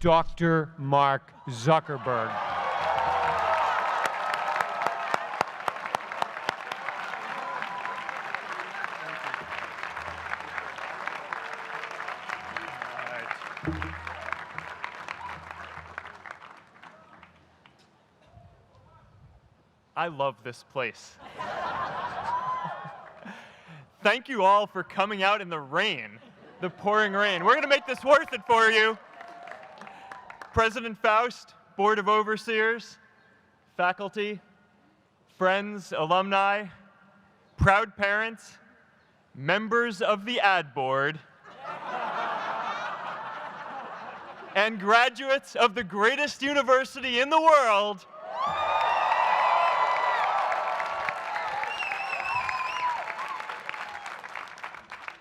Dr. Mark Zuckerberg. I love this place. Thank you all for coming out in the rain, the pouring rain. We're going to make this worth it for you. President Faust, Board of Overseers, faculty, friends, alumni, proud parents, members of the ad board, and graduates of the greatest university in the world,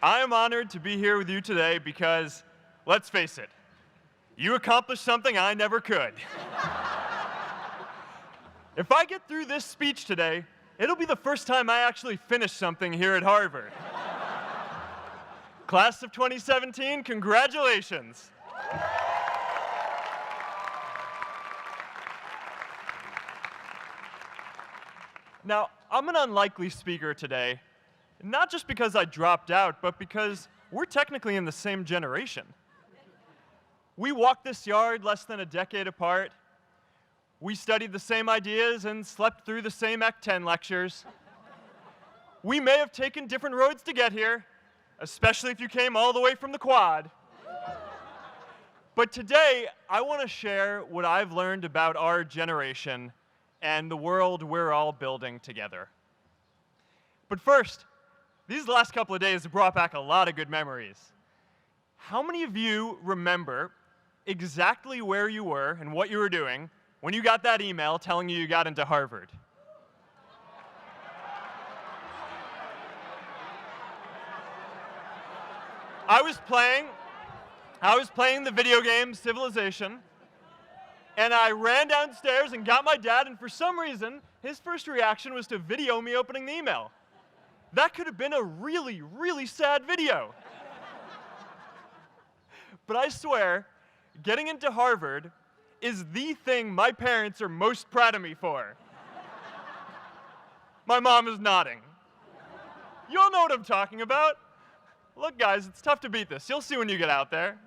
I am honored to be here with you today because, let's face it, you accomplished something I never could. If I get through this speech today, it'll be the first time I actually finish something here at Harvard. Class of 2017, congratulations. Now, I'm an unlikely speaker today, not just because I dropped out, but because we're technically in the same generation. We walked this yard less than a decade apart. We studied the same ideas and slept through the same Act 10 lectures. We may have taken different roads to get here, especially if you came all the way from the Quad. But today, I want to share what I've learned about our generation and the world we're all building together. But first, these last couple of days have brought back a lot of good memories. How many of you remember exactly where you were and what you were doing when you got that email telling you got into Harvard? I was playing the video game Civilization, and I ran downstairs and got my dad, and for some reason, his first reaction was to video me opening the email. That could have been a really, really sad video. But I swear, getting into Harvard is the thing my parents are most proud of me for. My mom is nodding. You all know what I'm talking about. Look, guys, it's tough to beat this. You'll see when you get out there.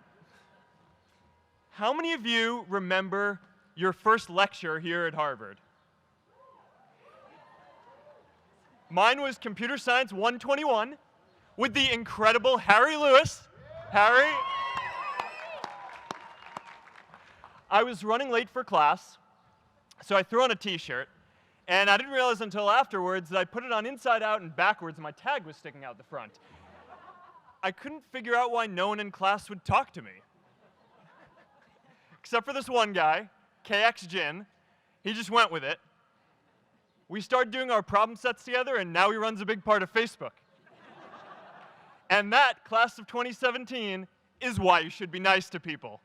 How many of you remember your first lecture here at Harvard? Mine was Computer Science 121 with the incredible Harry Lewis. Harry. I was running late for class, so I threw on a t-shirt, and I didn't realize until afterwards that I put it on inside out and backwards, and my tag was sticking out the front. I couldn't figure out why no one in class would talk to me. Except for this one guy, KX Jin. He just went with it. We started doing our problem sets together, and now he runs a big part of Facebook. And that, class of 2017, is why you should be nice to people.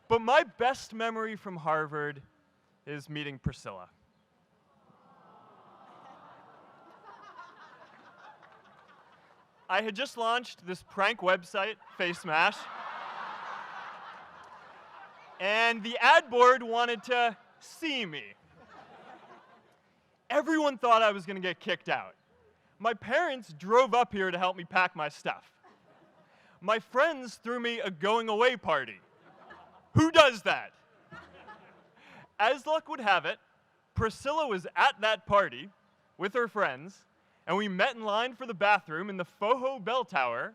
But my best memory from Harvard is meeting Priscilla. I had just launched this prank website, FaceMash, and the ad board wanted to see me. Everyone thought I was going to get kicked out. My parents drove up here to help me pack my stuff. My friends threw me a going-away party. Who does that? As luck would have it, Priscilla was at that party with her friends, and we met in line for the bathroom in the Foho Bell Tower,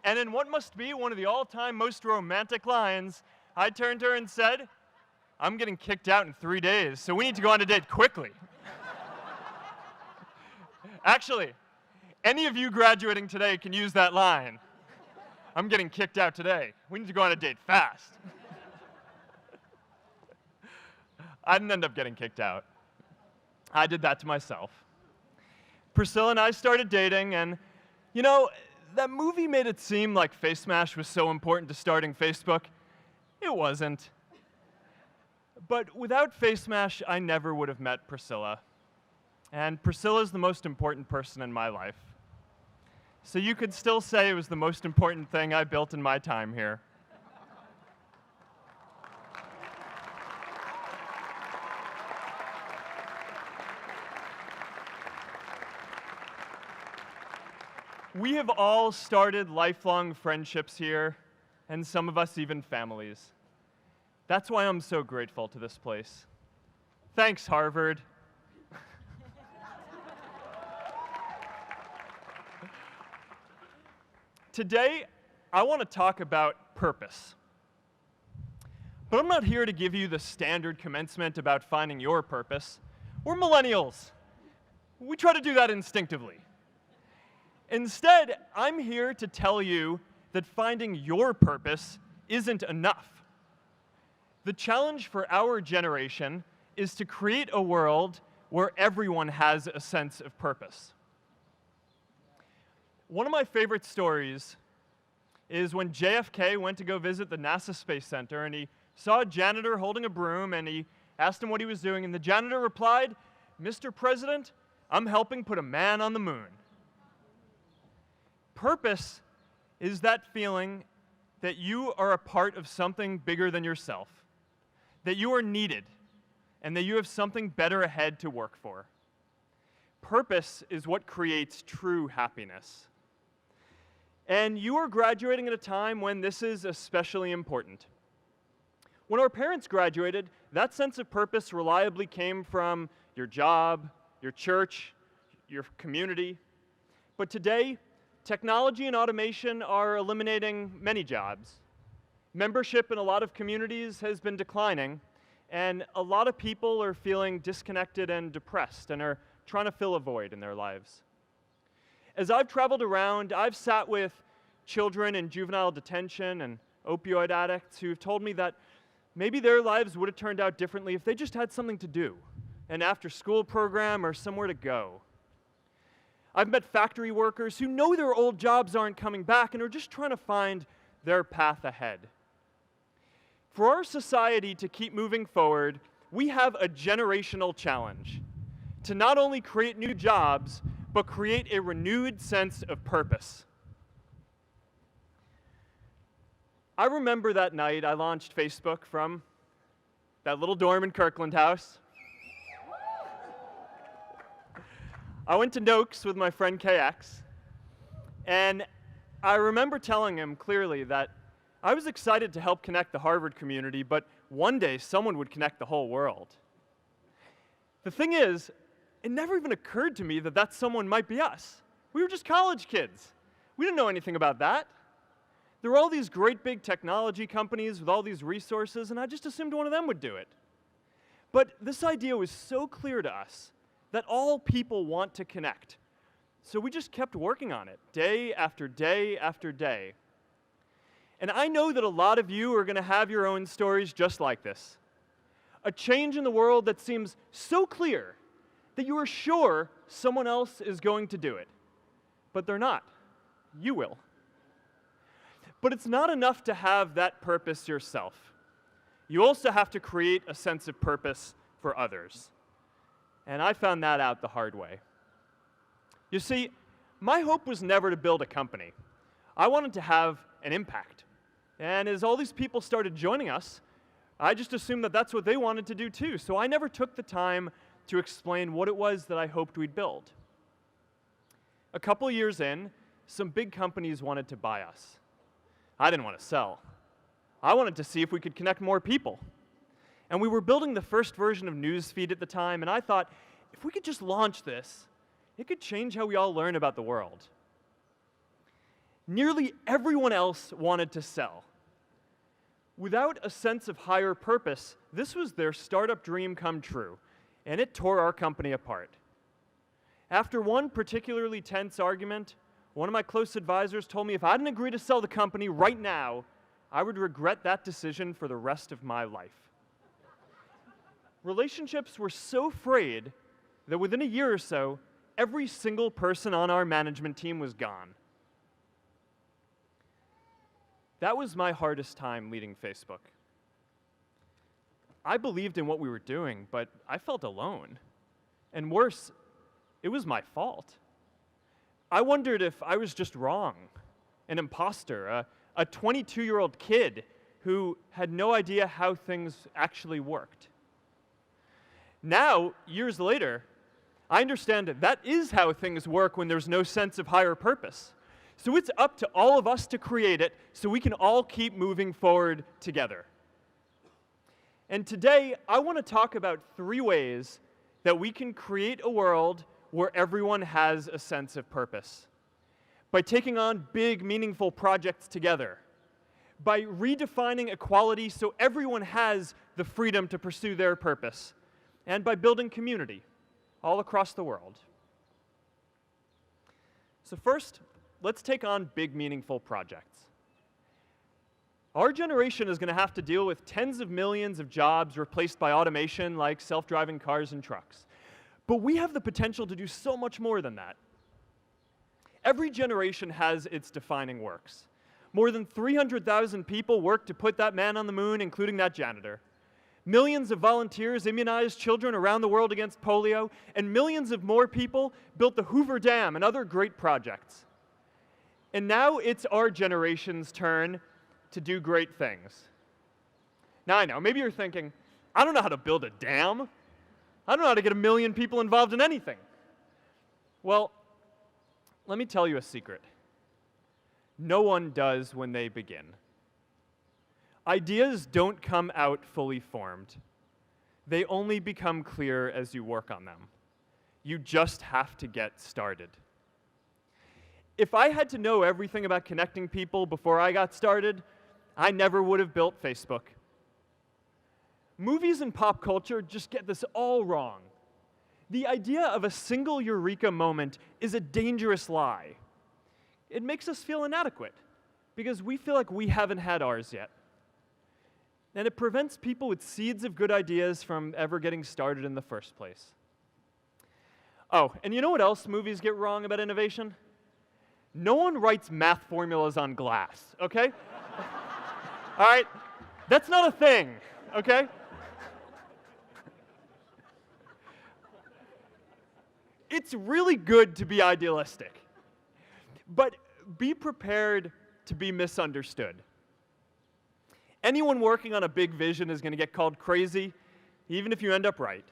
and in what must be one of the all-time most romantic lines, I turned to her and said, "I'm getting kicked out in 3 days, so we need to go on a date quickly." Actually, any of you graduating today can use that line. I'm getting kicked out today. We need to go on a date fast. I didn't end up getting kicked out. I did that to myself. Priscilla and I started dating, and, you know, that movie made it seem like FaceMash was so important to starting Facebook. It wasn't. But without FaceMash, I never would have met Priscilla. And Priscilla's the most important person in my life. So you could still say it was the most important thing I built in my time here. We have all started lifelong friendships here, and some of us even families. That's why I'm so grateful to this place. Thanks, Harvard. Today, I want to talk about purpose. But I'm not here to give you the standard commencement about finding your purpose. We're millennials. We try to do that instinctively. Instead, I'm here to tell you that finding your purpose isn't enough. The challenge for our generation is to create a world where everyone has a sense of purpose. One of my favorite stories is when JFK went to go visit the NASA Space Center, and he saw a janitor holding a broom, and he asked him what he was doing, and the janitor replied, "Mr. President, I'm helping put a man on the moon." Purpose is that feeling that you are a part of something bigger than yourself, that you are needed, and that you have something better ahead to work for. Purpose is what creates true happiness. And you are graduating at a time when this is especially important. When our parents graduated, that sense of purpose reliably came from your job, your church, your community. But today, technology and automation are eliminating many jobs. Membership in a lot of communities has been declining, and a lot of people are feeling disconnected and depressed and are trying to fill a void in their lives. As I've traveled around, I've sat with children in juvenile detention and opioid addicts who've told me that maybe their lives would have turned out differently if they just had something to do, an after-school program or somewhere to go. I've met factory workers who know their old jobs aren't coming back and are just trying to find their path ahead. For our society to keep moving forward, we have a generational challenge to not only create new jobs, but create a renewed sense of purpose. I remember that night I launched Facebook from that little dorm in Kirkland House. I went to Noakes with my friend KX, and I remember telling him clearly that I was excited to help connect the Harvard community, but one day someone would connect the whole world. The thing is, it never even occurred to me that that someone might be us. We were just college kids. We didn't know anything about that. There were all these great big technology companies with all these resources, and I just assumed one of them would do it. But this idea was so clear to us that all people want to connect. So we just kept working on it, day after day after day. And I know that a lot of you are going to have your own stories just like this. A change in the world that seems so clear that you are sure someone else is going to do it. But they're not. You will. But it's not enough to have that purpose yourself. You also have to create a sense of purpose for others. And I found that out the hard way. You see, my hope was never to build a company. I wanted to have an impact. And as all these people started joining us, I just assumed that that's what they wanted to do too. So I never took the time to explain what it was that I hoped we'd build. A couple years in, some big companies wanted to buy us. I didn't want to sell. I wanted to see if we could connect more people. And we were building the first version of Newsfeed at the time, and I thought, if we could just launch this, it could change how we all learn about the world. Nearly everyone else wanted to sell. Without a sense of higher purpose, this was their startup dream come true, and it tore our company apart. After one particularly tense argument, one of my close advisors told me if I didn't agree to sell the company right now, I would regret that decision for the rest of my life. Relationships were so frayed that within a year or so, every single person on our management team was gone. That was my hardest time leading Facebook. I believed in what we were doing, but I felt alone. And worse, it was my fault. I wondered if I was just wrong, an imposter, a 22-year-old kid who had no idea how things actually worked. Now, years later, I understand that is how things work when there's no sense of higher purpose. So it's up to all of us to create it so we can all keep moving forward together. And today, I want to talk about 3 ways that we can create a world where everyone has a sense of purpose. By taking on big, meaningful projects together. By redefining equality so everyone has the freedom to pursue their purpose. And by building community all across the world. So first, let's take on big, meaningful projects. Our generation is going to have to deal with tens of millions of jobs replaced by automation like self-driving cars and trucks. But we have the potential to do so much more than that. Every generation has its defining works. More than 300,000 people worked to put that man on the moon, including that janitor. Millions of volunteers immunized children around the world against polio, and millions of more people built the Hoover Dam and other great projects. And now it's our generation's turn to do great things. Now I know, maybe you're thinking, I don't know how to build a dam. I don't know how to get 1 million people involved in anything. Well, let me tell you a secret. No one does when they begin. Ideas don't come out fully formed. They only become clear as you work on them. You just have to get started. If I had to know everything about connecting people before I got started, I never would have built Facebook. Movies and pop culture just get this all wrong. The idea of a single eureka moment is a dangerous lie. It makes us feel inadequate because we feel like we haven't had ours yet. And it prevents people with seeds of good ideas from ever getting started in the first place. Oh, and you know what else movies get wrong about innovation? No one writes math formulas on glass, okay? All right? That's not a thing, okay? It's really good to be idealistic, but be prepared to be misunderstood. Anyone working on a big vision is going to get called crazy, even if you end up right.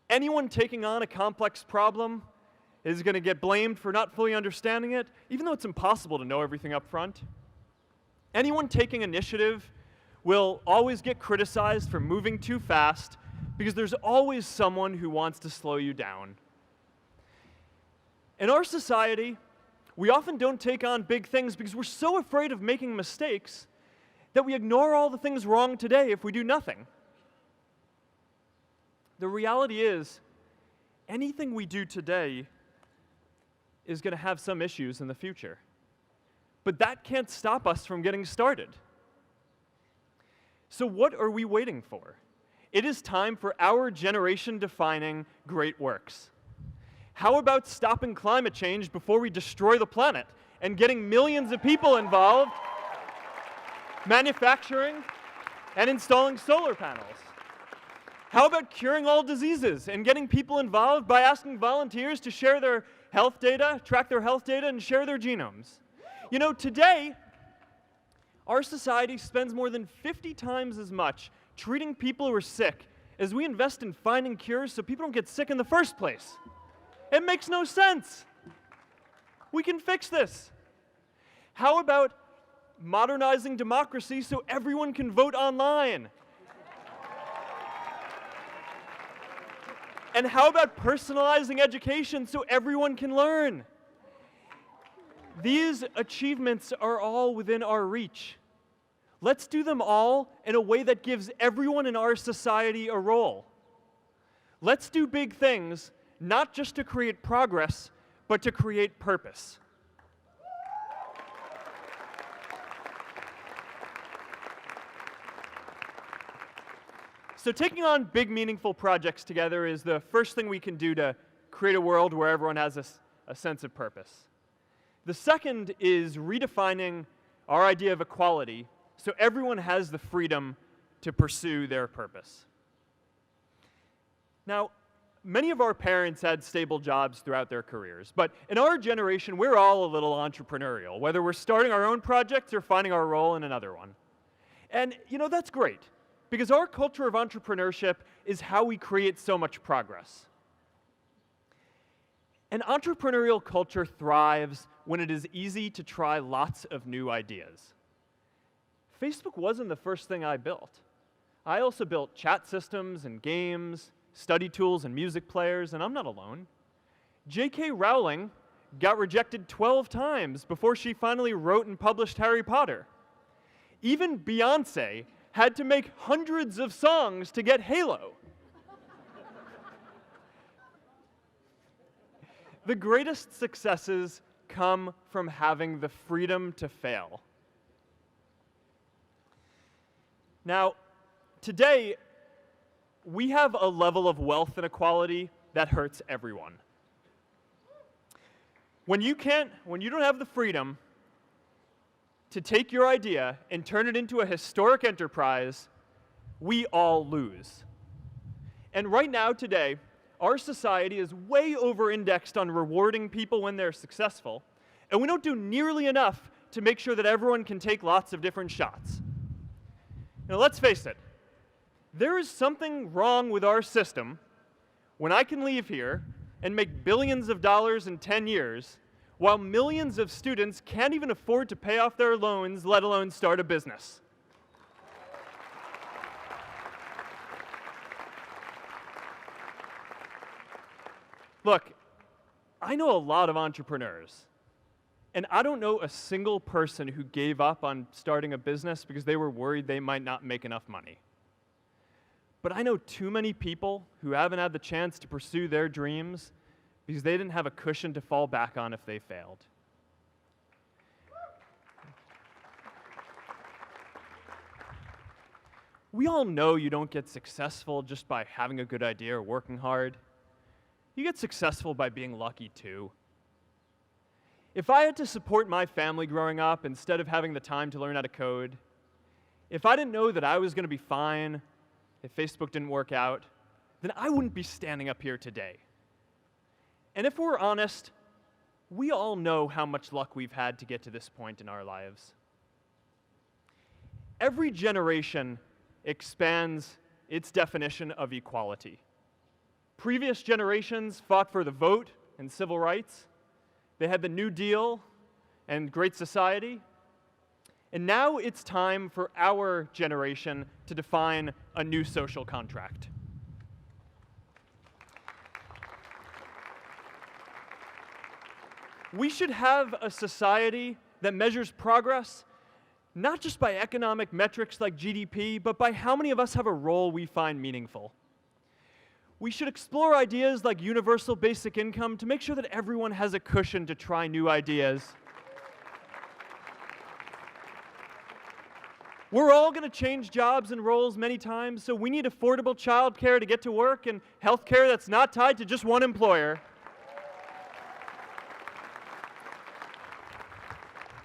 Anyone taking on a complex problem is going to get blamed for not fully understanding it, even though it's impossible to know everything up front. Anyone taking initiative will always get criticized for moving too fast because there's always someone who wants to slow you down. In our society, we often don't take on big things because we're so afraid of making mistakes that we ignore all the things wrong today if we do nothing. The reality is, anything we do today is going to have some issues in the future. But that can't stop us from getting started. So what are we waiting for? It is time for our generation-defining great works. How about stopping climate change before we destroy the planet and getting millions of people involved, manufacturing and installing solar panels? How about curing all diseases and getting people involved by asking volunteers to share their health data, track their health data, and share their genomes? You know, today, our society spends more than 50 times as much treating people who are sick as we invest in finding cures so people don't get sick in the first place. It makes no sense. We can fix this. How about modernizing democracy so everyone can vote online? And how about personalizing education so everyone can learn? These achievements are all within our reach. Let's do them all in a way that gives everyone in our society a role. Let's do big things, not just to create progress, but to create purpose. So taking on big, meaningful projects together is the first thing we can do to create a world where everyone has a sense of purpose. The second is redefining our idea of equality so everyone has the freedom to pursue their purpose. Now, many of our parents had stable jobs throughout their careers, but in our generation, we're all a little entrepreneurial, whether we're starting our own projects or finding our role in another one. And, that's great, because our culture of entrepreneurship is how we create so much progress. An entrepreneurial culture thrives when it is easy to try lots of new ideas. Facebook wasn't the first thing I built. I also built chat systems and games, study tools and music players, and I'm not alone. J.K. Rowling got rejected 12 times before she finally wrote and published Harry Potter. Even Beyoncé had to make hundreds of songs to get Halo. The greatest successes come from having the freedom to fail. Now, today, we have a level of wealth inequality that hurts everyone. When you don't have the freedom to take your idea and turn it into a historic enterprise, we all lose. And right now, today, our society is way over-indexed on rewarding people when they're successful, and we don't do nearly enough to make sure that everyone can take lots of different shots. Now, let's face it. There is something wrong with our system when I can leave here and make billions of dollars in 10 years, while millions of students can't even afford to pay off their loans, let alone start a business. Look, I know a lot of entrepreneurs, and I don't know a single person who gave up on starting a business because they were worried they might not make enough money. But I know too many people who haven't had the chance to pursue their dreams because they didn't have a cushion to fall back on if they failed. We all know you don't get successful just by having a good idea or working hard. You get successful by being lucky too. If I had to support my family growing up instead of having the time to learn how to code, if I didn't know that I was going to be fine if Facebook didn't work out, then I wouldn't be standing up here today. And if we're honest, we all know how much luck we've had to get to this point in our lives. Every generation expands its definition of equality. Previous generations fought for the vote and civil rights. They had the New Deal and Great Society. And now it's time for our generation to define a new social contract. We should have a society that measures progress not just by economic metrics like GDP, but by how many of us have a role we find meaningful. We should explore ideas like universal basic income to make sure that everyone has a cushion to try new ideas. We're all going to change jobs and roles many times, so we need affordable childcare to get to work and healthcare that's not tied to just one employer.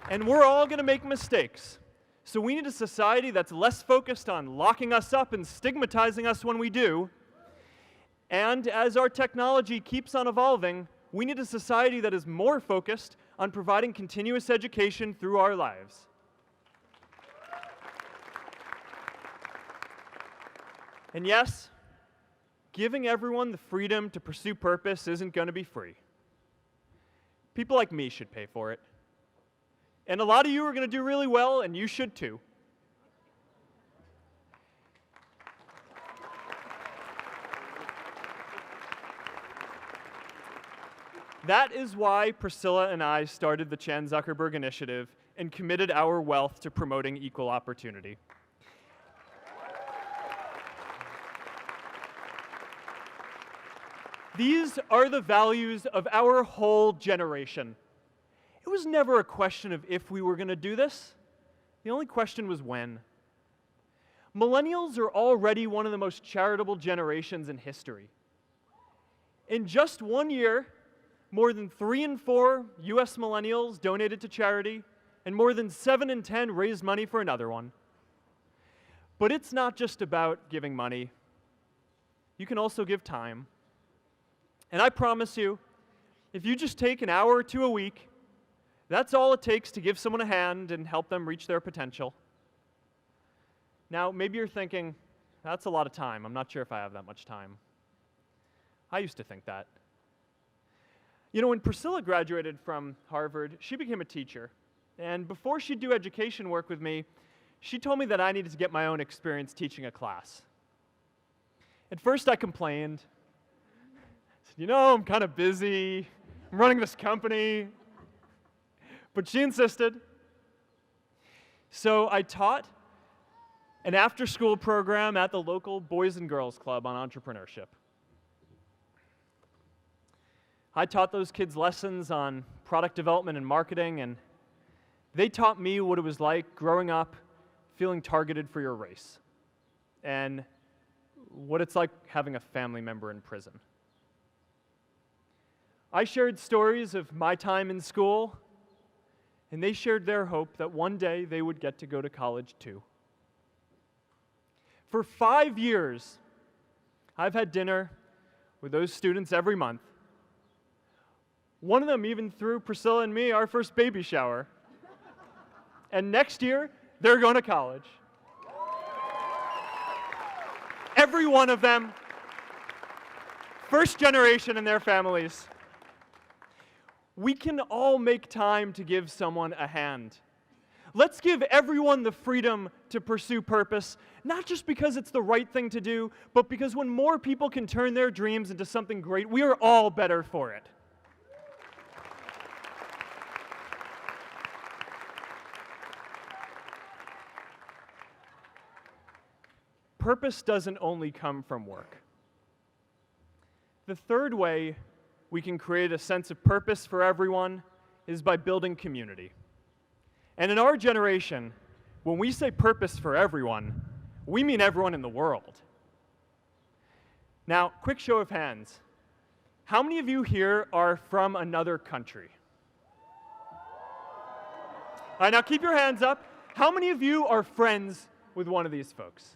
And we're all going to make mistakes. So we need a society that's less focused on locking us up and stigmatizing us when we do. And as our technology keeps on evolving, we need a society that is more focused on providing continuous education through our lives. And yes, giving everyone the freedom to pursue purpose isn't going to be free. People like me should pay for it. And a lot of you are going to do really well, and you should too. That is why Priscilla and I started the Chan Zuckerberg Initiative and committed our wealth to promoting equal opportunity. These are the values of our whole generation. It was never a question of if we were going to do this. The only question was when. Millennials are already one of the most charitable generations in history. In just 1 year, more than 3 in 4 US millennials donated to charity, and more than 7 in 10 raised money for another one. But it's not just about giving money. You can also give time. And I promise you, if you just take an hour or two a week, that's all it takes to give someone a hand and help them reach their potential. Now, maybe you're thinking, that's a lot of time. I'm not sure if I have that much time. I used to think that. You know, when Priscilla graduated from Harvard, she became a teacher. And before she'd do education work with me, she told me that I needed to get my own experience teaching a class. At first, I complained. I said, you know, I'm kind of busy. I'm running this company. But she insisted. So I taught an after-school program at the local Boys and Girls Club on entrepreneurship. I taught those kids lessons on product development and marketing, and they taught me what it was like growing up feeling targeted for your race, and what it's like having a family member in prison. I shared stories of my time in school, and they shared their hope that one day they would get to go to college too. For 5 years, I've had dinner with those students every month. One of them even threw Priscilla and me our first baby shower. And next year, they're going to college. Every one of them, first generation in their families. We can all make time to give someone a hand. Let's give everyone the freedom to pursue purpose, not just because it's the right thing to do, but because when more people can turn their dreams into something great, we are all better for it. Purpose doesn't only come from work. The third way we can create a sense of purpose for everyone is by building community. And in our generation, when we say purpose for everyone, we mean everyone in the world. Now, quick show of hands. How many of you here are from another country? All right, now keep your hands up. How many of you are friends with one of these folks?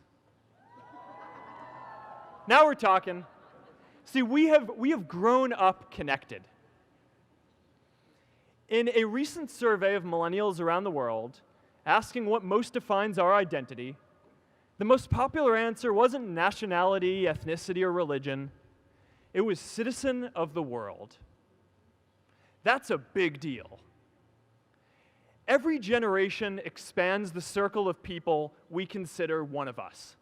Now we're talking. See, we have grown up connected. In a recent survey of millennials around the world, asking what most defines our identity, the most popular answer wasn't nationality, ethnicity, or religion. It was citizen of the world. That's a big deal. Every generation expands the circle of people we consider one of us.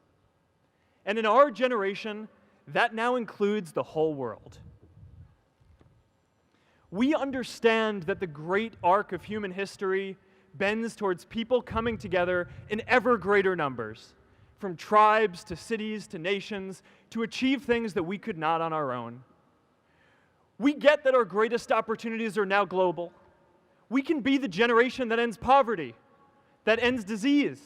And in our generation, that now includes the whole world. We understand that the great arc of human history bends towards people coming together in ever greater numbers, from tribes to cities to nations, to achieve things that we could not on our own. We get that our greatest opportunities are now global. We can be the generation that ends poverty, that ends disease.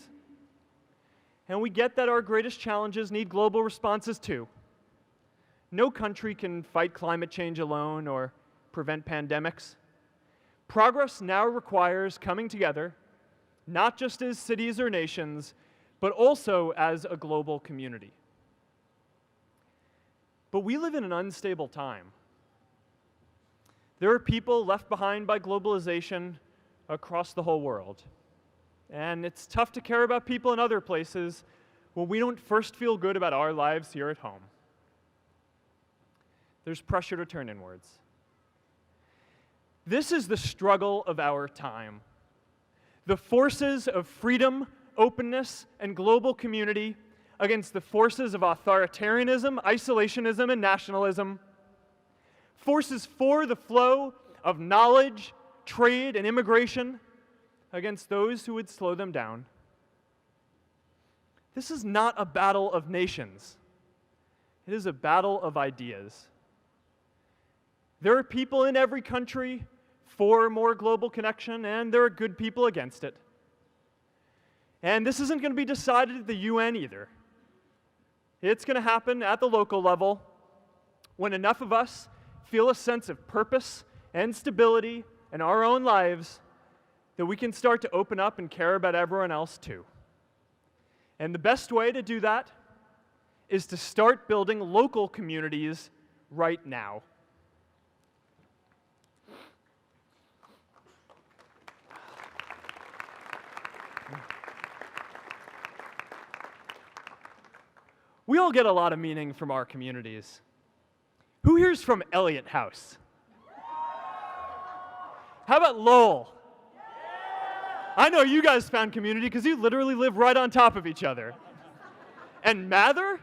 And we get that our greatest challenges need global responses too. No country can fight climate change alone or prevent pandemics. Progress now requires coming together, not just as cities or nations, but also as a global community. But we live in an unstable time. There are people left behind by globalization across the whole world. And it's tough to care about people in other places when we don't first feel good about our lives here at home. There's pressure to turn inwards. This is the struggle of our time. The forces of freedom, openness, and global community against the forces of authoritarianism, isolationism, and nationalism. Forces for the flow of knowledge, trade, and immigration against those who would slow them down. This is not a battle of nations. It is a battle of ideas. There are people in every country for more global connection, and there are good people against it. And this isn't going to be decided at the UN either. It's going to happen at the local level when enough of us feel a sense of purpose and stability in our own lives that we can start to open up and care about everyone else too. And the best way to do that is to start building local communities right now. We all get a lot of meaning from our communities. Who here's from Elliott House? How about Lowell? I know you guys found community because you literally live right on top of each other. And Mather?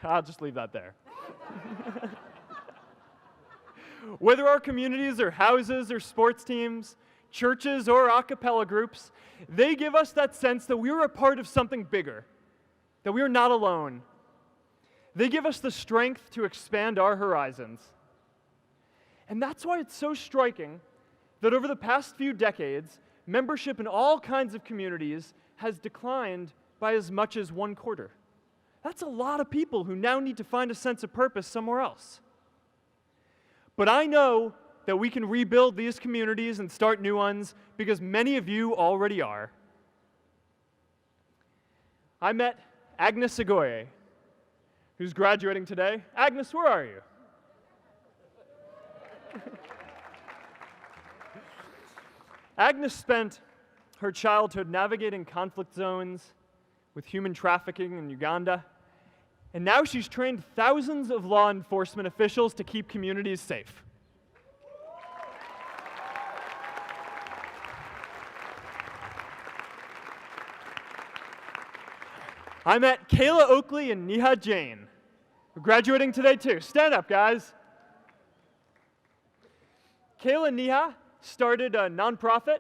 I'll just leave that there. Whether our communities are houses or sports teams, churches or a cappella groups, they give us that sense that we are a part of something bigger, that we are not alone. They give us the strength to expand our horizons. And that's why it's so striking that over the past few decades, membership in all kinds of communities has declined by as much as 1/4. That's a lot of people who now need to find a sense of purpose somewhere else. But I know that we can rebuild these communities and start new ones because many of you already are. I met Agnes Segoye, who's graduating today. Agnes, where are you? Agnes spent her childhood navigating conflict zones with human trafficking in Uganda, and now she's trained thousands of law enforcement officials to keep communities safe. I met Kayla Oakley and Neha Jain, who are graduating today too. Stand up, guys. Kayla and Neha started a nonprofit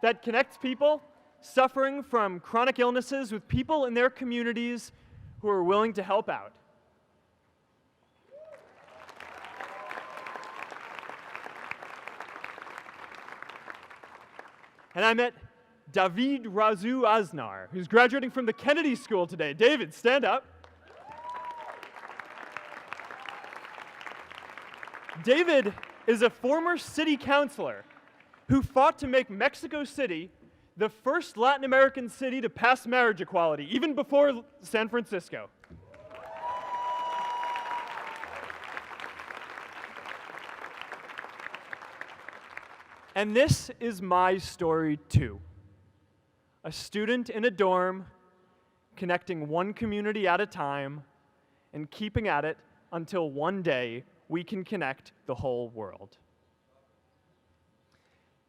that connects people suffering from chronic illnesses with people in their communities who are willing to help out. And I met David Razu Aznar, who's graduating from the Kennedy School today. David, stand up. David is a former city councilor who fought to make Mexico City the first Latin American city to pass marriage equality, even before San Francisco. And this is my story too. A student in a dorm, connecting one community at a time and keeping at it until one day we can connect the whole world.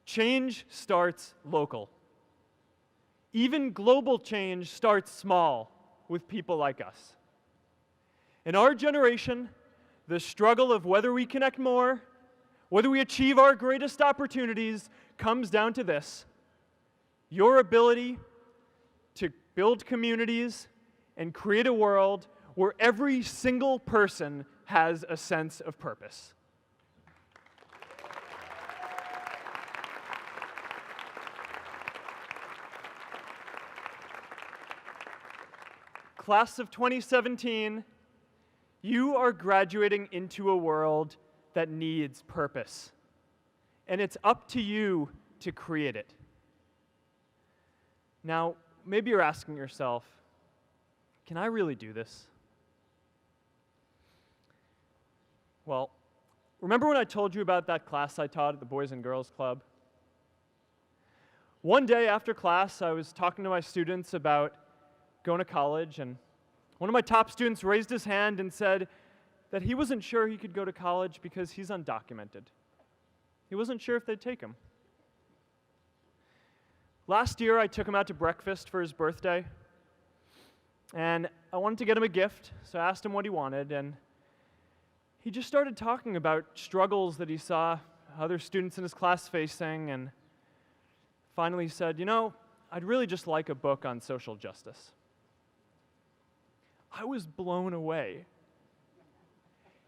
Change starts local. Even global change starts small with people like us. In our generation, the struggle of whether we connect more, whether we achieve our greatest opportunities, comes down to this: your ability to build communities and create a world where every single person has a sense of purpose. Class of 2017, you are graduating into a world that needs purpose. And it's up to you to create it. Now, maybe you're asking yourself, can I really do this? Well, remember when I told you about that class I taught at the Boys and Girls Club? One day after class, I was talking to my students about going to college, and one of my top students raised his hand and said that he wasn't sure he could go to college because he's undocumented. He wasn't sure if they'd take him. Last year, I took him out to breakfast for his birthday, and I wanted to get him a gift, so I asked him what he wanted, and he just started talking about struggles that he saw other students in his class facing, and finally said, I'd really just like a book on social justice. I was blown away.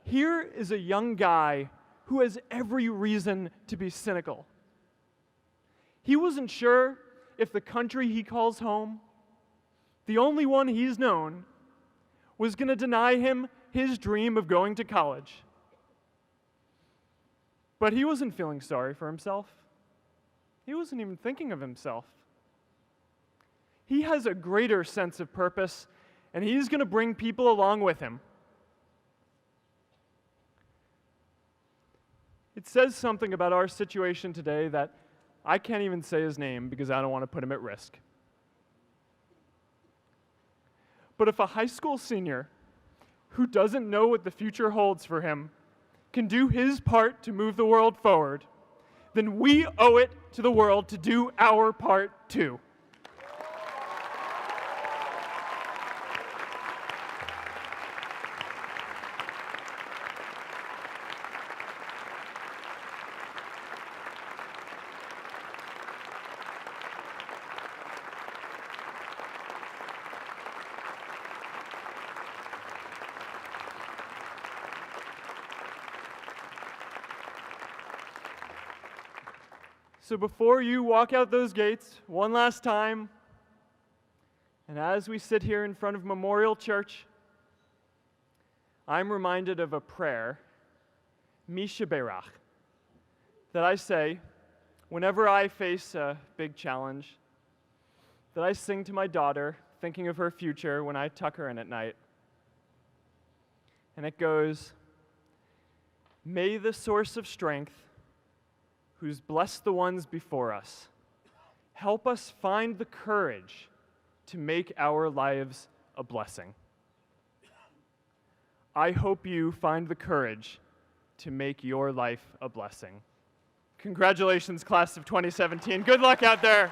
Here is a young guy who has every reason to be cynical. He wasn't sure if the country he calls home, the only one he's known, was going to deny him his dream of going to college. But he wasn't feeling sorry for himself. He wasn't even thinking of himself. He has a greater sense of purpose, and he's going to bring people along with him. It says something about our situation today that I can't even say his name because I don't want to put him at risk. But if a high school senior who doesn't know what the future holds for him can do his part to move the world forward, then we owe it to the world to do our part too. So before you walk out those gates one last time, and as we sit here in front of Memorial Church, I'm reminded of a prayer, Misha Berach, that I say whenever I face a big challenge, that I sing to my daughter, thinking of her future when I tuck her in at night. And it goes, "May the source of strength, who's blessed the ones before us, help us find the courage to make our lives a blessing." I hope you find the courage to make your life a blessing. Congratulations, class of 2017. Good luck out there.